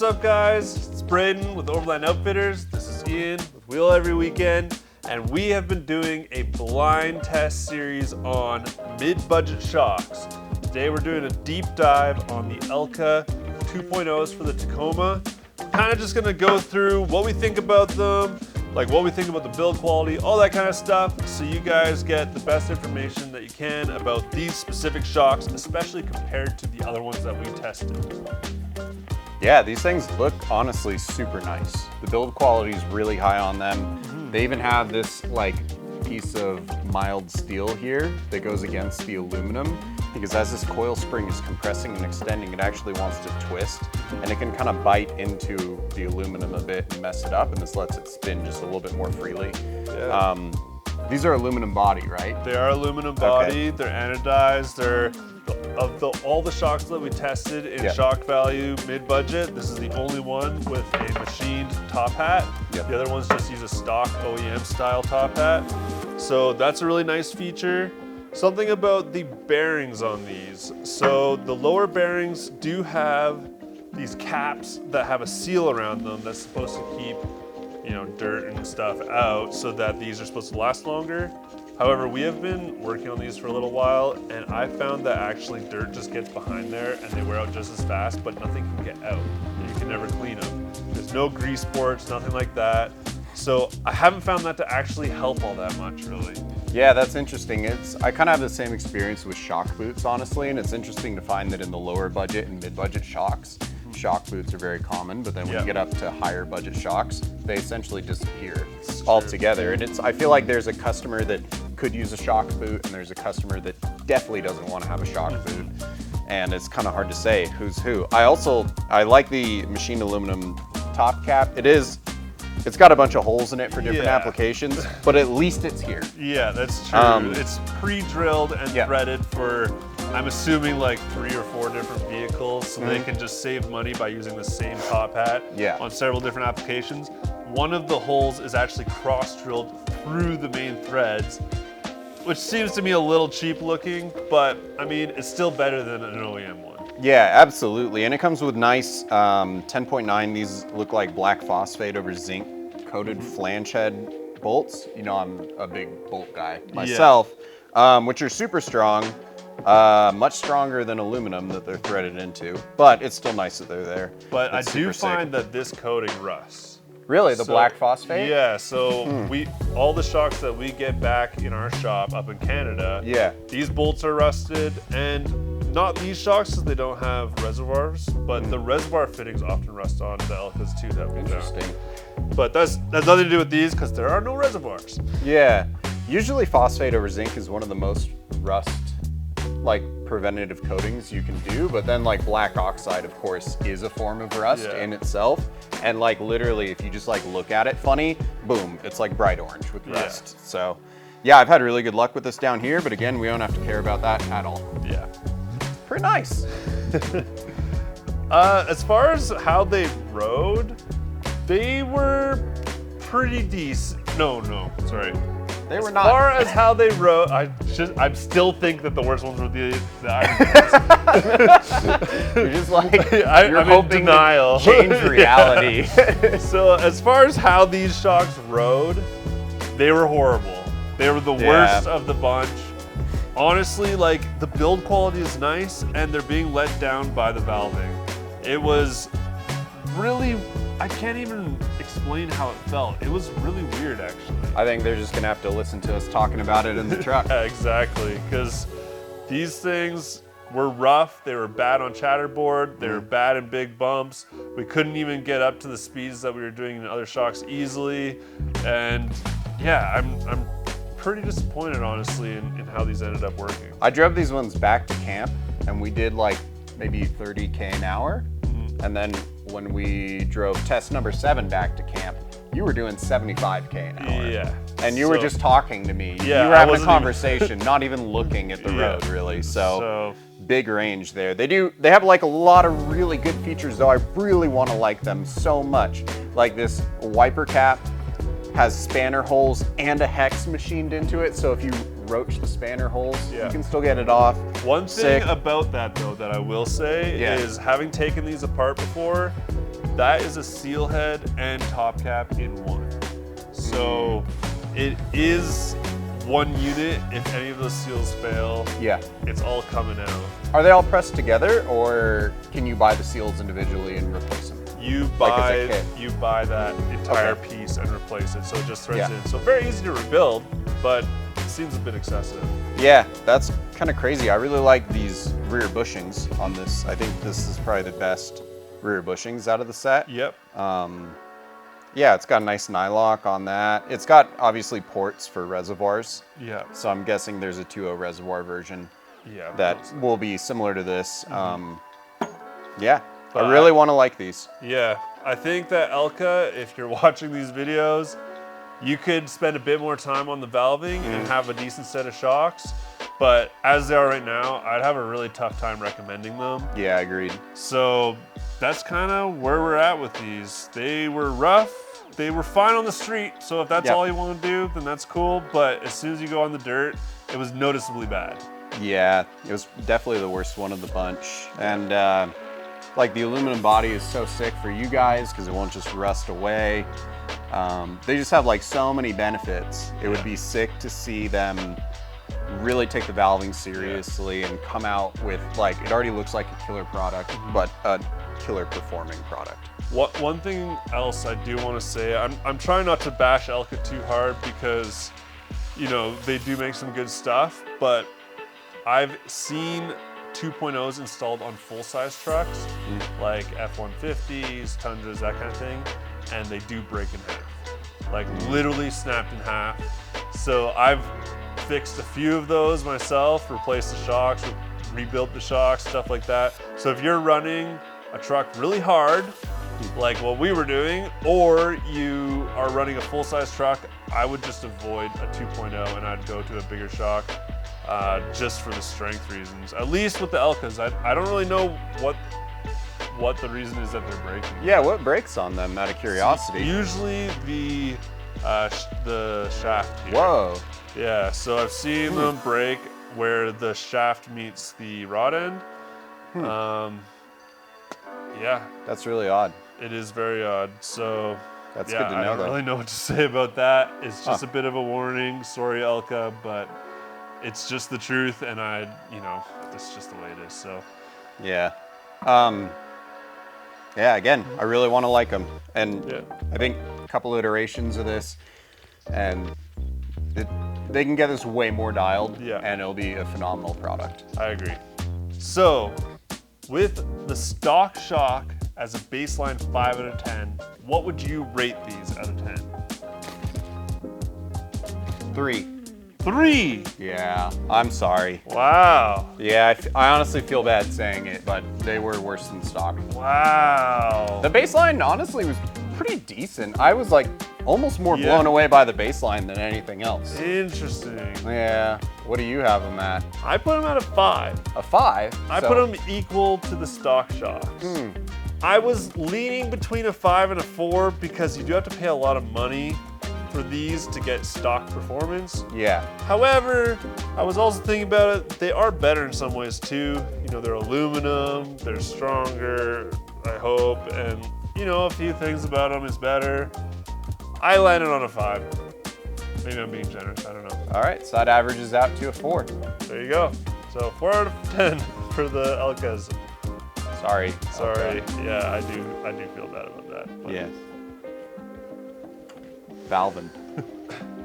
What's up, guys? It's Braden with Overland Outfitters. This is Ian with Wheel Every Weekend, and we have been doing a blind test series on mid-budget shocks. Today we're doing a deep dive on the Elka 2.0s for the Tacoma. Kind of just gonna go through what we think about them, like what we think about the build quality, all that kind of stuff, so you guys get the best information that you can about these specific shocks, especially compared to the other ones that we tested. Yeah, these things look honestly super nice. The build quality is really high on them. They even have this like piece of mild steel here that goes against the aluminum, because as this coil spring is compressing and extending, it actually wants to twist, and it can kind of bite into the aluminum a bit and mess it up, and this lets it spin just a little bit more freely. Yeah. These are aluminum body, right? They are aluminum body, Okay. They're anodized, they're all the shocks that we tested in shock value mid-budget, this is the only one with a machined top hat. Yep. The other ones just use a stock OEM style top hat. So that's a really nice feature. Something about the bearings on these. So the lower bearings do have these caps that have a seal around them that's supposed to keep, you know, dirt and stuff out so that these are supposed to last longer. However, we have been working on these for a little while, and I found that actually dirt just gets behind there and they wear out just as fast, but nothing can get out. You can never clean them. There's no grease sports, nothing like that. So I haven't found that to actually help all that much, really. Yeah, that's interesting. I kind of have the same experience with shock boots, honestly, and it's interesting to find that in the lower budget and mid-budget shocks, shock boots are very common, but then when you get up to higher budget shocks, they essentially disappear altogether. And I feel like there's a customer that could use a shock boot, and there's a customer that definitely doesn't want to have a shock boot. And it's kind of hard to say who's who. I like the machined aluminum top cap. It's got a bunch of holes in it for different applications, but at least it's here. Yeah, that's true. It's pre-drilled and Yeah. threaded for, I'm assuming, like 3 or 4 different vehicles, so they can just save money by using the same top hat on several different applications. One of the holes is actually cross-drilled through the main threads, which seems to me a little cheap looking, but I mean, it's still better than an OEM one. Yeah, absolutely. And it comes with nice 10.9. These look like black phosphate over zinc coated flange head bolts. You know, I'm a big bolt guy myself, which are super strong, much stronger than aluminum that they're threaded into, but it's still nice that they're there. But It's I do super sick. find that this coating rusts. Really, the black phosphate? Yeah, so all the shocks that we get back in our shop up in Canada, these bolts are rusted, and not these shocks because they don't have reservoirs, but the reservoir fittings often rust on the Elkas too that we found. But that's nothing to do with these because there are no reservoirs. Yeah, usually phosphate over zinc is one of the most rust like preventative coatings you can do, but then like black oxide of course is a form of rust in itself, and like literally if you just like look at it funny, boom, it's like bright orange with rust. So yeah, I've had really good luck with this down here, but again, we don't have to care about that at all. Yeah. Pretty nice. As far as how they rode, they were pretty decent. No, sorry. They were not. As far as how they rode, I still think that the worst ones were the Ironmans. You're just like, I'm you're hoping in denial. to change reality. So as far as how these shocks rode, they were horrible. They were the worst of the bunch. Honestly, like, the build quality is nice, and they're being let down by the valving. It was really, I can't even explain how it felt. It was really weird, actually. I think they're just gonna have to listen to us talking about it in the truck. Yeah, exactly, because these things were rough, they were bad on chatterboard, they were bad in big bumps. We couldn't even get up to the speeds that we were doing in other shocks easily, and yeah, I'm pretty disappointed, honestly, in how these ended up working. I drove these ones back to camp, and we did like maybe 30K an hour. And then when we drove test number 7 back to camp, you were doing 75K an hour. Yeah. And you were just talking to me. Yeah, you were having a conversation, not even looking at the road, really. So big range there. They have like a lot of really good features, though. I really want to like them so much. Like this wiper cap has spanner holes and a hex machined into it, so if you roach the spanner holes, you can still get it off. One thing about that, though, that I will say is, having taken these apart before, that is a seal head and top cap in one. So it is one unit. If any of those seals fail, Yeah. it's all coming out. Are they all pressed together, or can you buy the seals individually and replace them? You Like buy as a kit? you buy that entire Okay. piece and replace it, so it just threads Yeah. in. So very easy to rebuild, but it seems a bit excessive. Yeah, that's kind of crazy. I really like these rear bushings on this. I think this is probably the best rear bushings out of the set. Yep. Yeah, it's got a nice nylock on that. It's got obviously ports for reservoirs. Yeah. So I'm guessing there's a 2.0 reservoir version Yeah. that will be similar to this. Yeah, But I really want to like these. Yeah, I think that Elka, if you're watching these videos, you could spend a bit more time on the valving and have a decent set of shocks. But as they are right now, I'd have a really tough time recommending them. Yeah, agreed. So that's kind of where we're at with these. They were rough. They were fine on the street. So if that's Yeah. all you want to do, then that's cool. But as soon as you go on the dirt, it was noticeably bad. Yeah, it was definitely the worst one of the bunch. And like the aluminum body is so sick for you guys because it won't just rust away. They just have like so many benefits. It would be sick to see them really take the valving seriously and come out with like, it already looks like a killer product, but a killer performing product. One thing else I do want to say, I'm trying not to bash Elka too hard because, you know, they do make some good stuff, but I've seen 2.0s installed on full-size trucks, like F-150s, Tundras, that kind of thing, and they do break in half. Like literally snapped in half. So I've fixed a few of those myself, replaced the shocks, rebuilt the shocks, stuff like that. So if you're running a truck really hard, like what we were doing, or you are running a full-size truck, I would just avoid a 2.0 and I'd go to a bigger shock. Just for the strength reasons. At least with the Elkas, I don't really know what the reason is that they're breaking. Yeah, what breaks on them out of curiosity? Usually the shaft here. Whoa. Yeah, so I've seen them break where the shaft meets the rod end. Yeah, That's really odd. it is very odd. So That's yeah, good to I know don't though. really know what to say about that. It's just a bit of a warning. Sorry, Elka, but it's just the truth, and it's just the way it is. So Yeah. Yeah, again, I really want to like them. And yeah, I think a couple iterations of this, and they can get this way more dialed, Yeah. and it'll be a phenomenal product. I agree. So with the stock shock as a baseline 5 out of 10, what would you rate these out of 10? 3. 3. Yeah, I'm sorry. Wow. Yeah, I honestly feel bad saying it, but they were worse than stock. Wow. The baseline honestly was pretty decent. I was like almost more Yeah. blown away by the baseline than anything else. Interesting. Yeah. What do you have them at? I put them at a 5. A 5? I put them equal to the stock shocks. I was leaning between a 5 and a 4 because you do have to pay a lot of money for these to get stock performance. Yeah. However, I was also thinking about it, they are better in some ways too. You know, they're aluminum, they're stronger, I hope, and a few things about them is better. I landed on a 5. Maybe I'm being generous, I don't know. All right, so that averages out to a 4. There you go. So 4 out of 10 for the Elkas. Sorry. Sorry, Okay. yeah, I do feel bad about that. But- Yes. Valvin.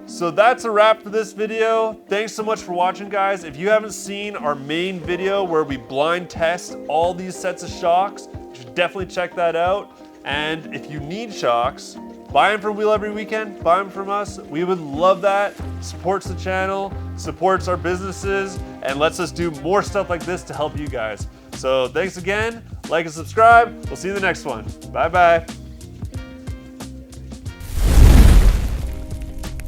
So that's a wrap for this video. Thanks so much for watching, guys. If you haven't seen our main video where we blind test all these sets of shocks, you should definitely check that out. And if you need shocks, buy them from Wheel Every Weekend, buy them from us. We would love that. Supports the channel, supports our businesses, and lets us do more stuff like this to help you guys. So thanks again, like and subscribe. We'll see you in the next one. Bye-bye.